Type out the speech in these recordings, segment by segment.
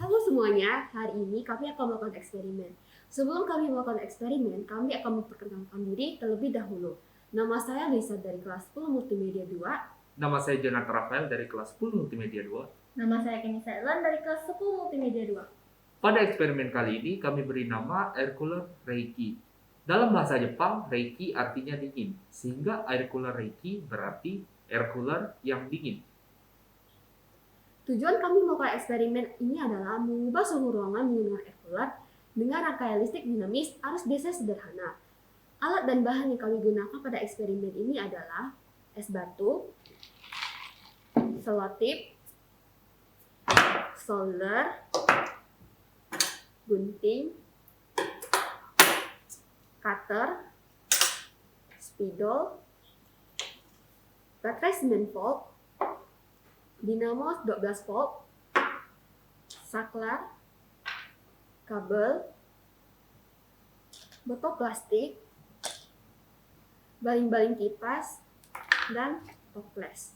Halo semuanya, hari ini kami akan melakukan eksperimen. Sebelum kami melakukan eksperimen, kami akan memperkenalkan diri terlebih dahulu. Nama saya Lisa dari kelas 10 Multimedia 2. Nama saya Jonathan Rafael dari kelas 10 Multimedia 2. Nama saya Kenny Sailan dari kelas 10 Multimedia 2. Pada eksperimen kali ini kami beri nama air cooler Reiki. Dalam bahasa Jepang, Reiki artinya dingin, sehingga air cooler Reiki berarti air cooler yang dingin. Tujuan kami melakukan eksperimen ini adalah mengubah suhu ruangan menggunakan air cooler dengan rangkaian listrik dinamis arus DC sederhana. Alat dan bahan yang kami gunakan pada eksperimen ini adalah es batu, selotip, solder, gunting, cutter, spidol, baterai 9 volt, dinamo 12 volt, saklar, kabel, botol plastik, baling-baling kipas, dan toples.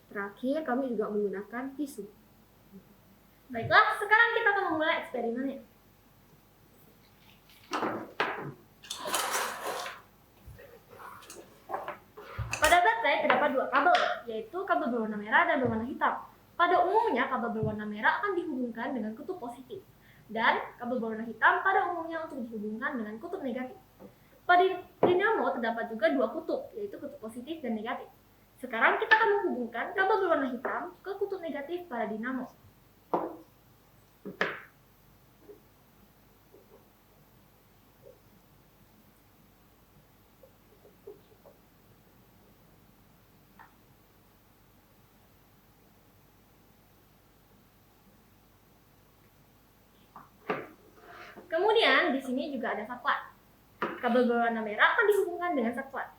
Terakhir, kami juga menggunakan tisu. Baiklah, sekarang kita akan memulai eksperimennya. Pada baterai terdapat dua kabel, yaitu kabel berwarna merah dan berwarna hitam. Pada umumnya, kabel berwarna merah akan dihubungkan dengan kutub positif, dan kabel berwarna hitam pada umumnya untuk dihubungkan dengan kutub negatif. Pada dinamo terdapat juga dua kutub, yaitu kutub positif dan negatif. Sekarang kita akan menghubungkan kabel berwarna hitam ke kutub negatif pada dinamo. Kemudian di sini juga ada saklar. Kabel berwarna merah akan dihubungkan dengan saklar.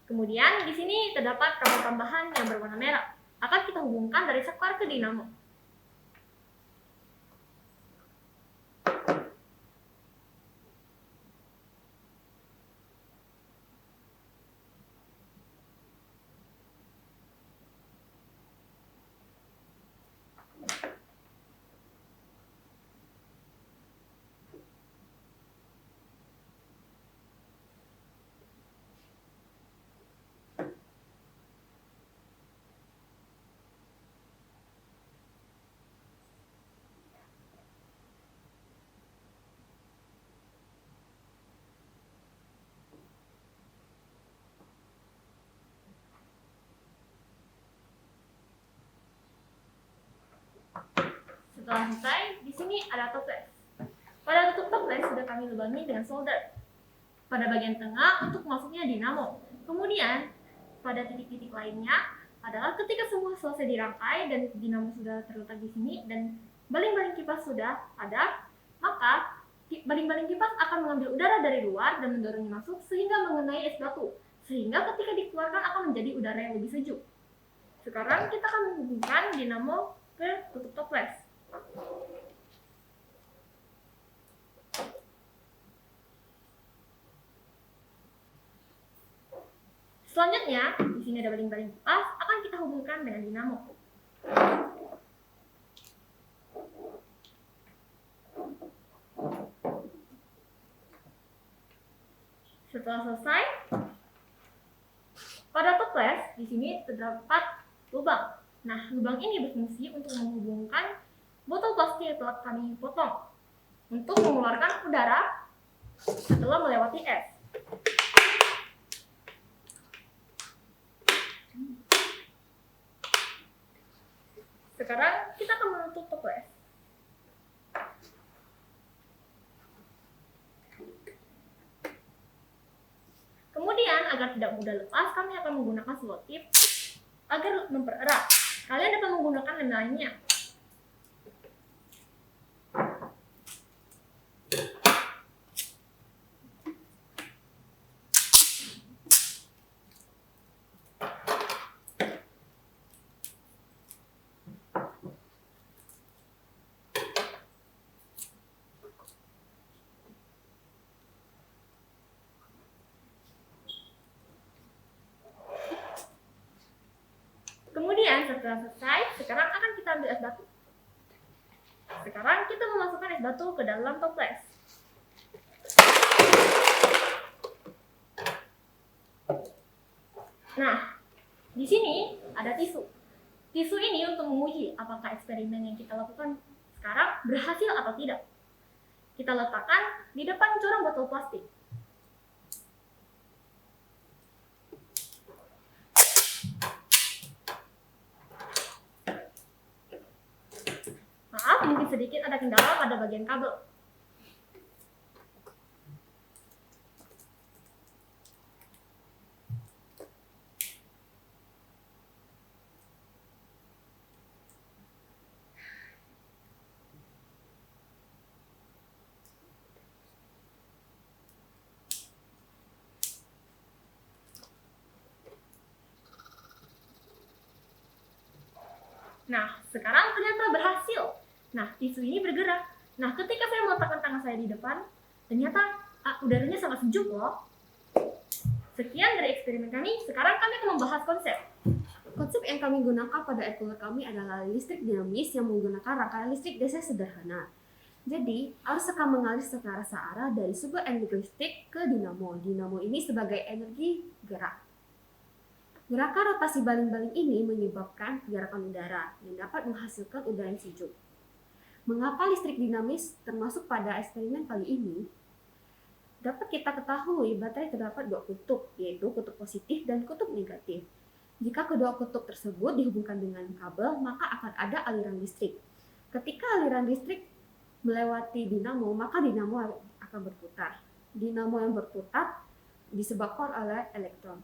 Kemudian di sini terdapat kabel tambahan yang berwarna merah. Akan kita hubungkan dari saklar ke dinamo. Setelah selesai, di sini ada toples. Pada tutup toples sudah kami lubangi dengan solder. Pada bagian tengah untuk masuknya dinamo. Kemudian pada titik-titik lainnya adalah ketika semua selesai dirangkai dan dinamo sudah terletak di sini dan baling-baling kipas sudah ada, maka baling-baling kipas akan mengambil udara dari luar dan mendorongnya masuk sehingga mengenai es batu. Sehingga ketika dikeluarkan akan menjadi udara yang lebih sejuk. Sekarang kita akan menghubungkan dinamo ke tutup toples. Selanjutnya, di sini ada baling-baling kipas, akan kita hubungkan dengan dinamo. Setelah selesai, pada toples di sini terdapat lubang. Nah, lubang ini berfungsi untuk menghubungkan botol plastik yang telah kami potong untuk mengeluarkan udara setelah melewati es. Sekarang kita akan menutup toples. Kemudian agar tidak mudah lepas, kami akan menggunakan selotip Agar mempererat, kalian dapat menggunakan lem lainnya. Kemudian setelah selesai, sekarang akan kita ambil es batu. Sekarang kita memasukkan es batu ke dalam toples. Nah, di sini ada tisu. Tisu ini untuk menguji apakah eksperimen yang kita lakukan sekarang berhasil atau tidak. Kita letakkan di depan corong botol plastik. Maaf, mungkin sedikit ada kendala pada bagian kabel. Nah, sekarang ternyata berhasil. Nah, tisu ini bergerak. Nah, ketika saya meletakkan tangan saya di depan, ternyata udaranya sangat sejuk loh. Sekian dari eksperimen kami. Sekarang kami akan membahas konsep. Konsep yang kami gunakan pada air cooler kami adalah listrik dinamis yang menggunakan rangkaian listrik DC sederhana. Jadi, arus akan mengalir secara searah dari sumber energi listrik ke dinamo. Dinamo ini sebagai energi gerak. Gerakan rotasi baling-baling ini menyebabkan gerakan udara yang dapat menghasilkan udara yang sejuk. Mengapa listrik dinamis termasuk pada eksperimen kali ini? Dapat kita ketahui baterai terdapat dua kutub, yaitu kutub positif dan kutub negatif. Jika kedua kutub tersebut dihubungkan dengan kabel, maka akan ada aliran listrik. Ketika aliran listrik melewati dinamo, maka dinamo akan berputar. Dinamo yang berputar disebabkan oleh elektron.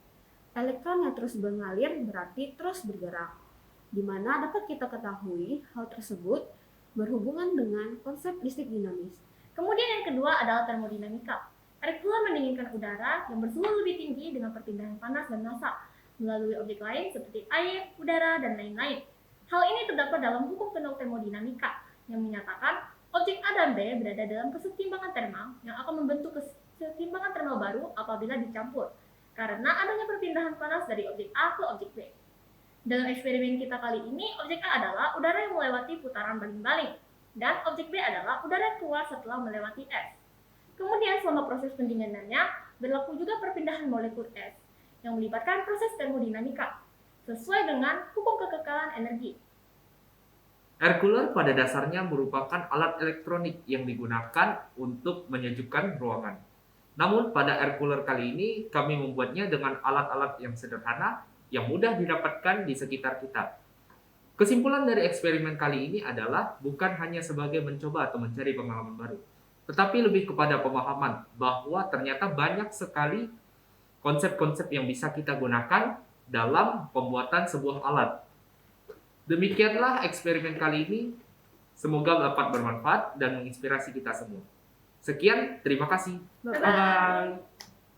Elektron yang terus mengalir berarti terus bergerak, di mana dapat kita ketahui hal tersebut berhubungan dengan konsep listrik dinamis. Kemudian yang kedua adalah termodinamika. Air cooler mendinginkan udara yang bersuhu lebih tinggi dengan perpindahan panas dan massa melalui objek lain seperti air, udara, dan lain-lain. Hal ini terdapat dalam hukum penuh termodinamika yang menyatakan objek A dan B berada dalam kesetimbangan termal yang akan membentuk kesetimbangan termal baru apabila dicampur, karena adanya perpindahan panas dari objek A ke objek B. Dalam eksperimen kita kali ini, objek A adalah udara yang melewati putaran baling-baling, dan objek B adalah udara yang keluar setelah melewati es. Kemudian selama proses pendinginannya, berlaku juga perpindahan molekul es, yang melibatkan proses termodinamika, sesuai dengan hukum kekekalan energi. Air cooler pada dasarnya merupakan alat elektronik yang digunakan untuk menyejukkan ruangan. Namun pada air cooler kali ini kami membuatnya dengan alat-alat yang sederhana yang mudah didapatkan di sekitar kita. Kesimpulan dari eksperimen kali ini adalah bukan hanya sebagai mencoba atau mencari pengalaman baru, tetapi lebih kepada pemahaman bahwa ternyata banyak sekali konsep-konsep yang bisa kita gunakan dalam pembuatan sebuah alat. Demikianlah eksperimen kali ini. Semoga dapat bermanfaat dan menginspirasi kita semua. Sekian, terima kasih. Bye-bye. Bye-bye.